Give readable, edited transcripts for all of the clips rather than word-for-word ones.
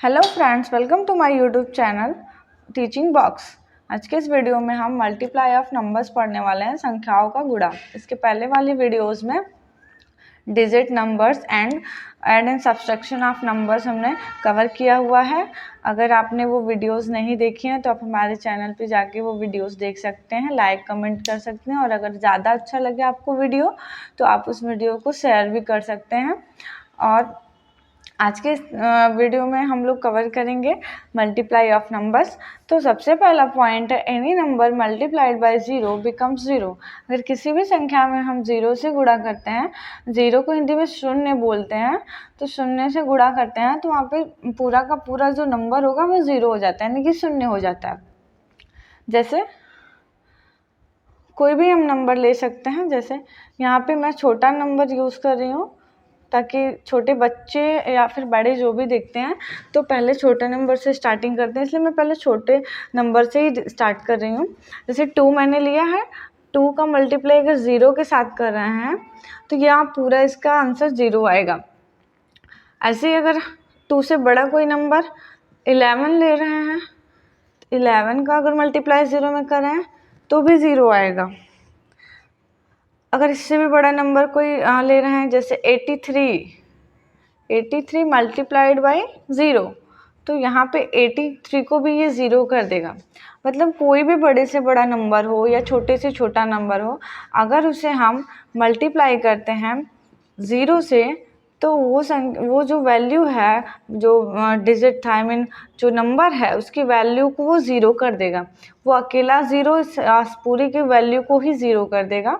Hello friends, welcome to my YouTube channel teaching box. आज के इस वीडियो में हम मल्टीप्लाई ऑफ नंबर्स पढ़ने वाले हैं, संख्याओं का गुणा। इसके पहले वाली वीडियोस में digit numbers and add and subtraction of numbers हमने कवर किया हुआ है। अगर आपने वो वीडियोस नहीं देखी हैं तो आप हमारे चैनल पे जाके वो वीडियोस देख सकते हैं, लाइक कमेंट कर सकते हैं, और अगर ज़्यादा अच्छा लगे आपको वीडियो तो आप उस वीडियो को शेयर भी कर सकते हैं। और आज के वीडियो में हम लोग कवर करेंगे मल्टीप्लाई ऑफ नंबर्स। तो सबसे पहला पॉइंट है, any number multiplied by zero becomes zero. अगर किसी भी संख्या में हम ज़ीरो से गुणा करते हैं, ज़ीरो को हिंदी में शून्य बोलते हैं, तो शून्य से गुणा करते हैं तो वहाँ पे पूरा का पूरा जो नंबर होगा वो ज़ीरो हो जाता है, यानी कि शून्य हो जाता है। जैसे कोई भी हम नंबर ले सकते हैं, जैसे यहाँ पे मैं छोटा नंबर यूज़ कर रही हूँ ताकि छोटे बच्चे या फिर बड़े जो भी देखते हैं तो पहले छोटे नंबर से स्टार्टिंग करते हैं, इसलिए मैं पहले छोटे नंबर से ही स्टार्ट कर रही हूँ। जैसे 2 मैंने लिया है, 2 का मल्टीप्लाई अगर ज़ीरो के साथ कर रहे हैं तो यहाँ पूरा इसका आंसर ज़ीरो आएगा। ऐसे ही अगर 2 से बड़ा कोई नंबर 11 ले रहे हैं, 11 का अगर मल्टीप्लाई ज़ीरो में कर रहे हैं तो भी ज़ीरो आएगा। अगर इससे भी बड़ा नंबर कोई ले रहे हैं, जैसे 83 मल्टीप्लाइड बाई ज़ीरो, तो यहाँ पे 83 को भी ये ज़ीरो कर देगा। मतलब कोई भी बड़े से बड़ा नंबर हो या छोटे से छोटा नंबर हो, अगर उसे हम मल्टीप्लाई करते हैं ज़ीरो से तो वो जो वैल्यू है, जो डिजिट था, आई मीन जो नंबर है, उसकी वैल्यू को वो ज़ीरो कर देगा। वो अकेला ज़ीरो इस पूरी की वैल्यू को ही ज़ीरो कर देगा।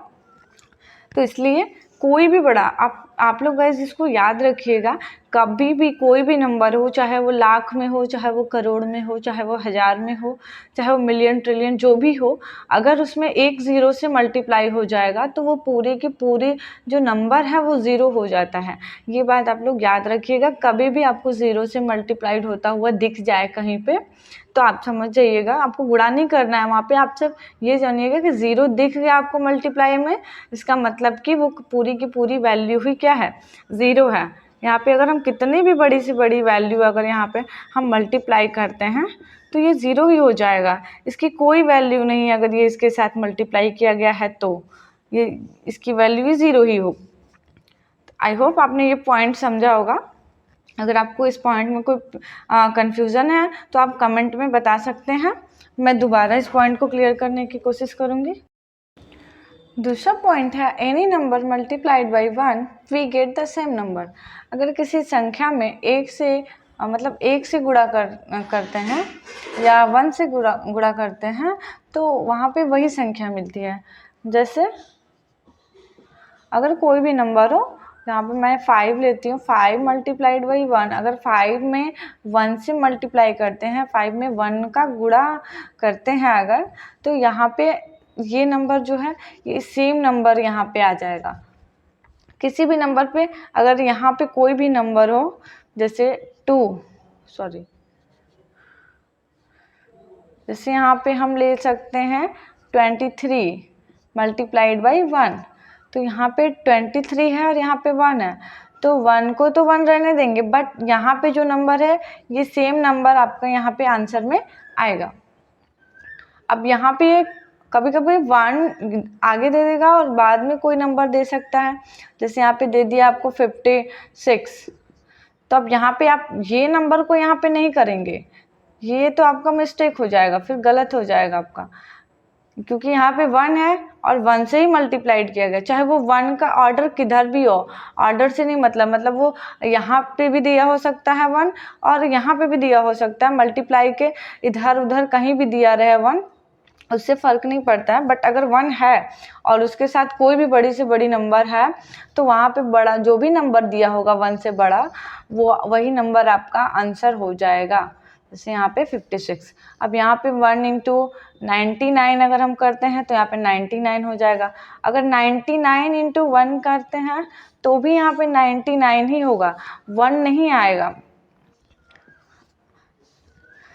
तो इसलिए कोई भी बड़ा आप लोग गाइस इसको याद रखिएगा, कभी भी कोई भी नंबर हो, चाहे वो लाख में हो, चाहे वो करोड़ में हो, चाहे वो हज़ार में हो, चाहे वो मिलियन ट्रिलियन जो भी हो, अगर उसमें एक ज़ीरो से मल्टीप्लाई हो जाएगा तो वो पूरी की पूरी जो नंबर है वो ज़ीरो हो जाता है। ये बात आप लोग याद रखिएगा, कभी भी आपको ज़ीरो से मल्टीप्लाइड होता हुआ दिख जाए कहीं पे तो आप समझ जाइएगा आपको गुणा नहीं करना है, वहाँ पे आप सिर्फ ये जानिएगा कि ज़ीरो दिख गया आपको मल्टीप्लाई में, इसका मतलब कि वो पूरी की पूरी वैल्यू ही क्या है, ज़ीरो है। यहाँ पे अगर हम कितनी भी बड़ी से बड़ी वैल्यू अगर यहाँ पे हम मल्टीप्लाई करते हैं तो ये ज़ीरो ही हो जाएगा, इसकी कोई वैल्यू नहीं है। अगर ये इसके साथ मल्टीप्लाई किया गया है तो ये इसकी वैल्यू ही ज़ीरो ही हो। आई होप आपने ये पॉइंट समझा होगा। अगर आपको इस पॉइंट में कोई कन्फ्यूज़न है तो आप कमेंट में बता सकते हैं, मैं दोबारा इस पॉइंट को क्लियर करने की कोशिश करूँगी। दूसरा पॉइंट है, any number multiplied by 1 we get the same number. अगर किसी संख्या में एक से मतलब एक से गुणा करते हैं या 1 से गुणा करते हैं तो वहाँ पे वही संख्या मिलती है। जैसे अगर कोई भी नंबर हो, यहाँ पे मैं 5 लेती हूँ, 5 मल्टीप्लाइड बाई 1, अगर 5 में 1 से मल्टीप्लाई करते हैं, 5 में 1 का गुणा करते हैं अगर, तो यहाँ पे ये नंबर जो है ये सेम नंबर यहाँ पे आ जाएगा। किसी भी नंबर पे अगर यहाँ पे कोई भी नंबर हो, जैसे जैसे यहाँ पे हम ले सकते हैं 23 मल्टीप्लाइड बाई 1, तो यहाँ पे 23 है और यहाँ पे 1 है, तो 1 को तो 1 रहने देंगे, बट यहाँ पे जो नंबर है ये सेम नंबर आपका यहाँ पे आंसर में आएगा। अब यहाँ पे कभी कभी 1 आगे दे देगा और बाद में कोई नंबर दे सकता है, जैसे यहाँ पे दे दिया आपको 56, तो अब यहाँ पे आप ये नंबर को यहाँ पे नहीं करेंगे, ये तो आपका मिस्टेक हो जाएगा, फिर गलत हो जाएगा आपका, क्योंकि यहाँ पे 1 है और 1 से ही मल्टीप्लाइड किया गया। चाहे वो 1 का ऑर्डर किधर भी हो, ऑर्डर से नहीं मतलब वो यहाँ पे भी दिया हो सकता है 1 और यहाँ पे भी दिया हो सकता है, मल्टीप्लाई के इधर उधर कहीं भी दिया रहे 1, उससे फ़र्क नहीं पड़ता है। बट अगर 1 है और उसके साथ कोई भी बड़ी से बड़ी नंबर है तो वहाँ पे बड़ा जो भी नंबर दिया होगा 1 से बड़ा, वो वही नंबर आपका आंसर हो जाएगा। जैसे यहाँ पे 56, अब यहाँ पे 1 इंटू 99 अगर हम करते हैं तो यहाँ पे 99 हो जाएगा। अगर 99 इंटू 1 करते हैं तो भी यहाँ पे 99 ही होगा, 1 नहीं आएगा।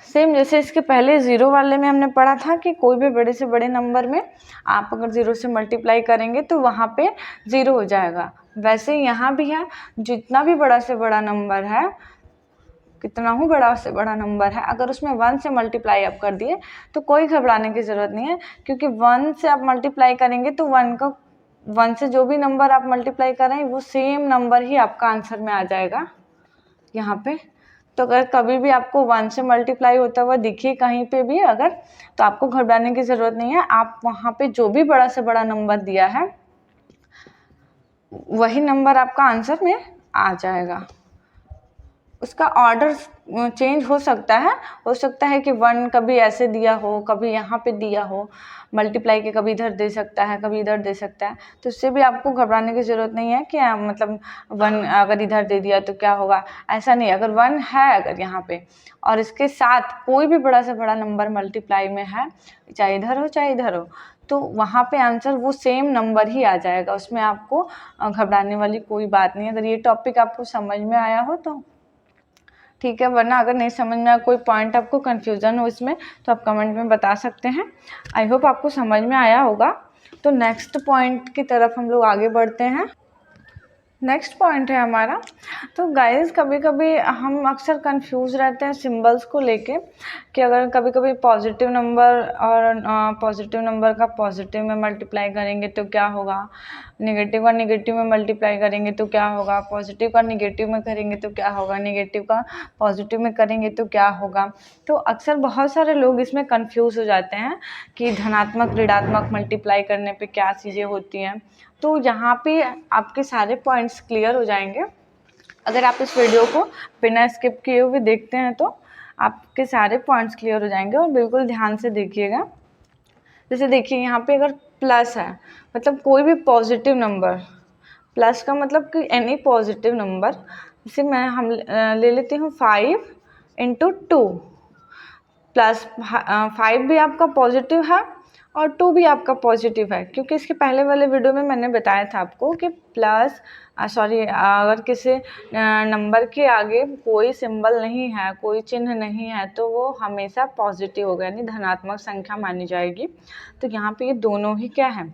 सेम जैसे इसके पहले ज़ीरो वाले में हमने पढ़ा था कि कोई भी बड़े से बड़े नंबर में आप अगर ज़ीरो से मल्टीप्लाई करेंगे तो वहाँ पे ज़ीरो हो जाएगा, वैसे यहाँ भी है, जितना भी बड़ा से बड़ा नंबर है कितना ही बड़ा से बड़ा नंबर है, अगर उसमें 1 से मल्टीप्लाई आप कर दिए तो कोई घबराने की ज़रूरत नहीं है, क्योंकि 1 से आप मल्टीप्लाई करेंगे तो 1 से जो भी नंबर आप मल्टीप्लाई कर रहे हैं वो सेम नंबर ही आपका आंसर में आ जाएगा यहाँ पे। तो अगर कभी भी आपको 1 से मल्टीप्लाई होता हुआ दिखे कहीं पे भी अगर, तो आपको घबराने की ज़रूरत नहीं है। आप वहाँ पे जो भी बड़ा से बड़ा नंबर दिया है वही नंबर आपका आंसर में आ जाएगा। उसका ऑर्डर चेंज हो सकता है कि 1 कभी ऐसे दिया हो, कभी यहाँ पे दिया हो, मल्टीप्लाई के कभी इधर दे सकता है, कभी इधर दे सकता है। तो इससे भी आपको घबराने की ज़रूरत नहीं है कि मतलब 1 अगर इधर दे दिया तो क्या होगा, ऐसा नहीं। अगर 1 है अगर यहाँ पे और इसके साथ कोई भी बड़ा से बड़ा नंबर मल्टीप्लाई में है, चाहे इधर हो चाहे इधर हो, तो वहाँ पे आंसर वो सेम नंबर ही आ जाएगा। उसमें आपको घबराने वाली कोई बात नहीं है। अगर ये टॉपिक आपको समझ में आया हो तो ठीक है, वरना अगर नहीं समझ में आया, कोई पॉइंट आपको कन्फ्यूज़न हो इसमें, तो आप कमेंट में बता सकते हैं। आई होप आपको समझ में आया होगा। तो नेक्स्ट पॉइंट की तरफ हम लोग आगे बढ़ते हैं। नेक्स्ट पॉइंट है हमारा, तो गाइस कभी कभी हम अक्सर कंफ्यूज रहते हैं सिंबल्स को लेके कि अगर कभी कभी पॉजिटिव नंबर और पॉजिटिव नंबर का पॉजिटिव में मल्टीप्लाई करेंगे तो क्या होगा, नेगेटिव का नेगेटिव में मल्टीप्लाई करेंगे तो क्या होगा, पॉजिटिव का नेगेटिव में करेंगे तो क्या होगा, नेगेटिव का पॉजिटिव में करेंगे तो क्या होगा। तो अक्सर बहुत सारे लोग इसमें कंफ्यूज हो जाते हैं कि धनात्मक ऋणात्मक मल्टीप्लाई करने पे क्या चीज़ें होती हैं। तो यहाँ पे आपके सारे पॉइंट्स क्लियर हो जाएंगे अगर आप इस वीडियो को बिना स्किप किए हुए देखते हैं, तो आपके सारे पॉइंट्स क्लियर हो जाएंगे। और बिल्कुल ध्यान से देखिएगा। जैसे देखिए यहाँ पे अगर प्लस है, मतलब कोई भी पॉजिटिव नंबर, प्लस का मतलब कि एनी पॉजिटिव नंबर, जैसे हम ले लेती हूँ 5 × 2 प्लस 5 भी आपका पॉजिटिव है और 2 भी आपका पॉजिटिव है, क्योंकि इसके पहले वाले वीडियो में मैंने बताया था आपको कि प्लस अगर किसी नंबर के आगे कोई सिंबल नहीं है, कोई चिन्ह नहीं है, तो वो हमेशा पॉजिटिव होगा, यानी धनात्मक संख्या मानी जाएगी। तो यहाँ पे ये दोनों ही क्या है,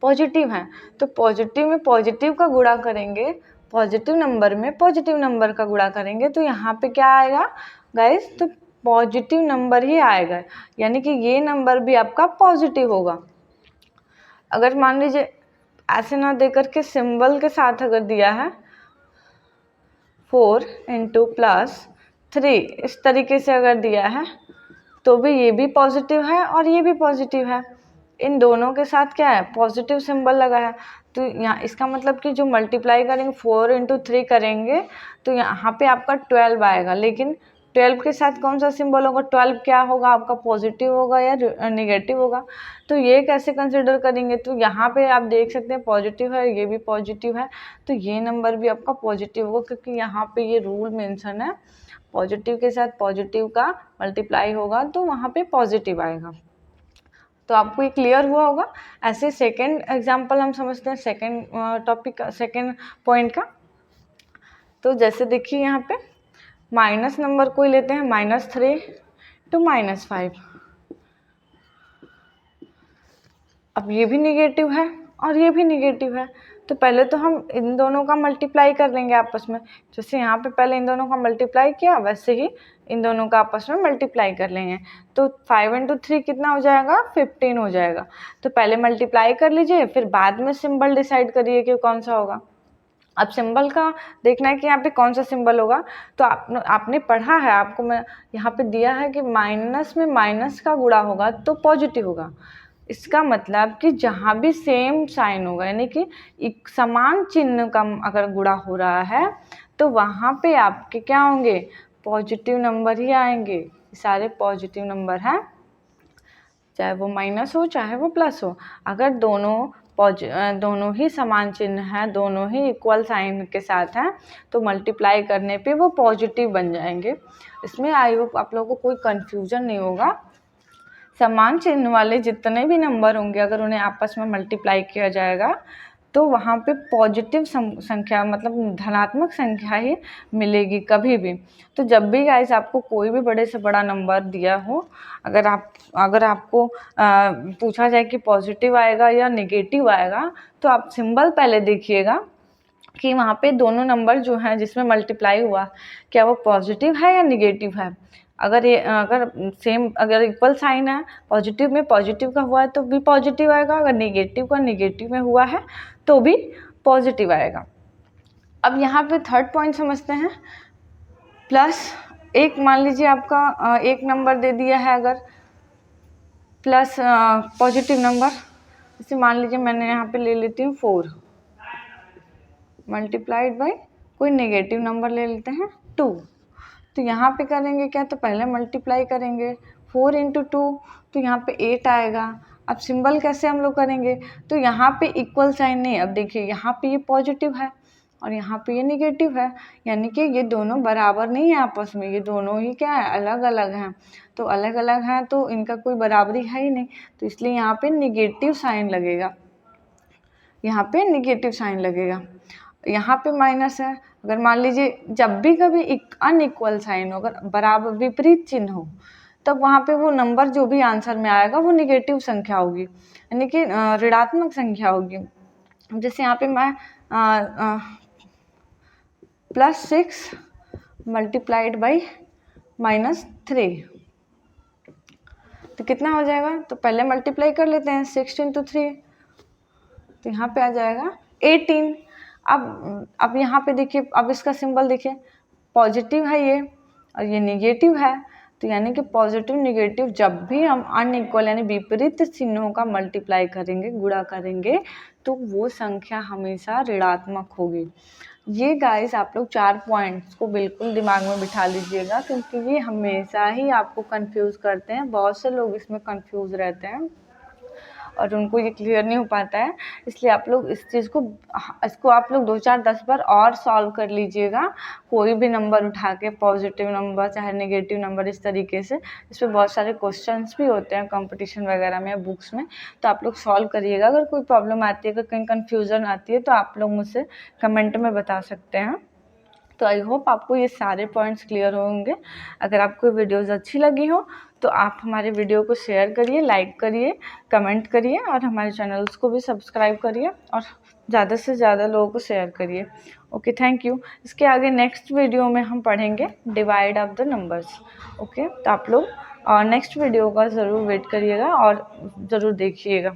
पॉजिटिव है। तो पॉजिटिव में पॉजिटिव का गुणा करेंगे, पॉजिटिव नंबर में पॉजिटिव नंबर का गुणा करेंगे, तो यहाँ पे क्या आएगा गाइस, तो पॉजिटिव नंबर ही आएगा, यानी कि ये नंबर भी आपका पॉजिटिव होगा। अगर मान लीजिए ऐसे ना दे करके सिंबल के साथ अगर दिया है 4 × +3, इस तरीके से अगर दिया है तो भी ये भी पॉजिटिव है और ये भी पॉजिटिव है। इन दोनों के साथ क्या है, पॉजिटिव सिंबल लगा है। तो यहाँ इसका मतलब कि जो मल्टीप्लाई करेंगे 4 × 3 करेंगे तो यहाँ पे आपका 12 आएगा, लेकिन 12 के साथ कौन सा सिंबल होगा, 12 क्या होगा आपका, पॉजिटिव होगा या नेगेटिव होगा। तो ये कैसे कंसिडर करेंगे, तो यहाँ पे आप देख सकते हैं पॉजिटिव है, ये भी पॉजिटिव है, तो ये नंबर भी आपका पॉजिटिव होगा, क्योंकि यहाँ पे ये रूल मेंशन है, पॉजिटिव के साथ पॉजिटिव का मल्टीप्लाई होगा तो वहाँ पे पॉजिटिव आएगा। तो आपको ये क्लियर हुआ होगा। ऐसे सेकेंड एग्जाम्पल हम समझते हैं सेकेंड टॉपिक का, सेकेंड पॉइंट का। तो जैसे देखिए यहाँ पे माइनस नंबर कोई लेते हैं, -3 × -5। अब ये भी निगेटिव है और ये भी निगेटिव है, तो पहले तो हम इन दोनों का मल्टीप्लाई कर लेंगे आपस में। जैसे यहाँ पे पहले इन दोनों का मल्टीप्लाई किया, वैसे ही इन दोनों का आपस में मल्टीप्लाई कर लेंगे। तो 5 × 3 कितना हो जाएगा, 15 हो जाएगा। तो पहले मल्टीप्लाई कर लीजिए, फिर बाद में सिंबल डिसाइड करिए कि कौन सा होगा। अब सिंबल का देखना है कि यहाँ पे कौन सा सिंबल होगा। तो आपने पढ़ा है, आपको मैं यहाँ पे दिया है कि माइनस में माइनस का गुणा होगा तो पॉजिटिव होगा। इसका मतलब कि जहाँ भी सेम साइन होगा, यानी कि एक समान चिन्ह का अगर गुणा हो रहा है तो वहाँ पे आपके क्या होंगे, पॉजिटिव नंबर ही आएंगे। सारे पॉजिटिव नंबर हैं, चाहे वो माइनस हो चाहे वो प्लस हो। अगर दोनों ही समान चिन्ह हैं, दोनों ही इक्वल साइन के साथ हैं, तो मल्टीप्लाई करने पे वो पॉजिटिव बन जाएंगे। इसमें आई होप आप लोगों को कोई कन्फ्यूजन नहीं होगा। समान चिन्ह वाले जितने भी नंबर होंगे, अगर उन्हें आपस में मल्टीप्लाई किया जाएगा तो वहाँ पे पॉजिटिव संख्या, मतलब धनात्मक संख्या ही मिलेगी कभी भी। तो जब भी गाइस आपको कोई भी बड़े से बड़ा नंबर दिया हो, अगर आपको पूछा जाए कि पॉजिटिव आएगा या नेगेटिव आएगा, तो आप सिंबल पहले देखिएगा कि वहाँ पे दोनों नंबर जो हैं जिसमें मल्टीप्लाई हुआ, क्या वो पॉजिटिव है या निगेटिव है। अगर इक्वल साइन है, पॉजिटिव में पॉजिटिव का हुआ है तो भी पॉजिटिव आएगा, अगर निगेटिव का निगेटिव में हुआ है तो भी पॉजिटिव आएगा। अब यहाँ पे थर्ड पॉइंट समझते हैं। प्लस एक, मान लीजिए आपका एक नंबर दे दिया है अगर प्लस पॉजिटिव नंबर, जैसे मान लीजिए मैंने यहाँ पे ले लेती हूँ 4 मल्टीप्लाइड बाई कोई नेगेटिव नंबर ले लेते हैं 2। तो यहाँ पे करेंगे क्या, तो पहले मल्टीप्लाई करेंगे 4 इंटू 2, तो यहाँ पे 8 आएगा। अब सिंबल कैसे हम लोग करेंगे, तो यहाँ पे इक्वल साइन नहीं, अब देखिए यहाँ पे ये पॉजिटिव है और यहाँ पे ये निगेटिव है, यानी कि ये दोनों बराबर नहीं है आपस में, ये दोनों ही क्या है, अलग अलग हैं। तो अलग अलग हैं तो इनका कोई बराबरी है ही नहीं, तो इसलिए यहाँ पे निगेटिव साइन लगेगा, यहाँ पे निगेटिव साइन लगेगा। यहाँ पे माइनस है, अगर मान लीजिए जब भी कभी एक अनइक्वल साइन हो, अगर बराबर विपरीत चिन्ह हो, तब वहाँ पे वो नंबर जो भी आंसर में आएगा वो निगेटिव संख्या होगी, यानी कि ऋणात्मक संख्या होगी। जैसे यहाँ पे मैं +6 मल्टीप्लाइड बाई -3, तो कितना हो जाएगा, तो पहले मल्टीप्लाई कर लेते हैं 6 इंटू 3, तो यहाँ पे आ जाएगा 18। अब यहाँ पे देखिए, अब इसका सिंबल देखिए, पॉजिटिव है ये और ये निगेटिव है, तो यानी कि पॉजिटिव निगेटिव जब भी हम अनइक्वल यानी विपरीत चिन्हों का मल्टीप्लाई करेंगे, गुणा करेंगे, तो वो संख्या हमेशा ऋणात्मक होगी। ये गाइस आप लोग 4 पॉइंट्स को बिल्कुल दिमाग में बिठा लीजिएगा, क्योंकि ये हमेशा ही आपको कंफ्यूज करते हैं। बहुत से लोग इसमें कंफ्यूज रहते हैं और उनको ये क्लियर नहीं हो पाता है, इसलिए आप लोग इसको आप लोग 2 4 10 बार और सॉल्व कर लीजिएगा। कोई भी नंबर उठा के, पॉजिटिव नंबर चाहे नेगेटिव नंबर, इस तरीके से इस पर बहुत सारे क्वेश्चंस भी होते हैं कंपटीशन वगैरह में या बुक्स में, तो आप लोग सॉल्व करिएगा। अगर कोई प्रॉब्लम आती है, अगर कहीं कन्फ्यूज़न आती है, तो आप लोग मुझसे कमेंट में बता सकते हैं। तो आई होप आपको ये सारे पॉइंट्स क्लियर होंगे। अगर आपको वीडियोस अच्छी लगी हो तो आप हमारे वीडियो को शेयर करिए, लाइक करिए, कमेंट करिए और हमारे चैनल्स को भी सब्सक्राइब करिए और ज़्यादा से ज़्यादा लोगों को शेयर करिए। Okay, thank you. इसके आगे नेक्स्ट वीडियो में हम पढ़ेंगे divide of the numbers. Okay, तो आप लोग नेक्स्ट वीडियो का ज़रूर वेट करिएगा और ज़रूर देखिएगा।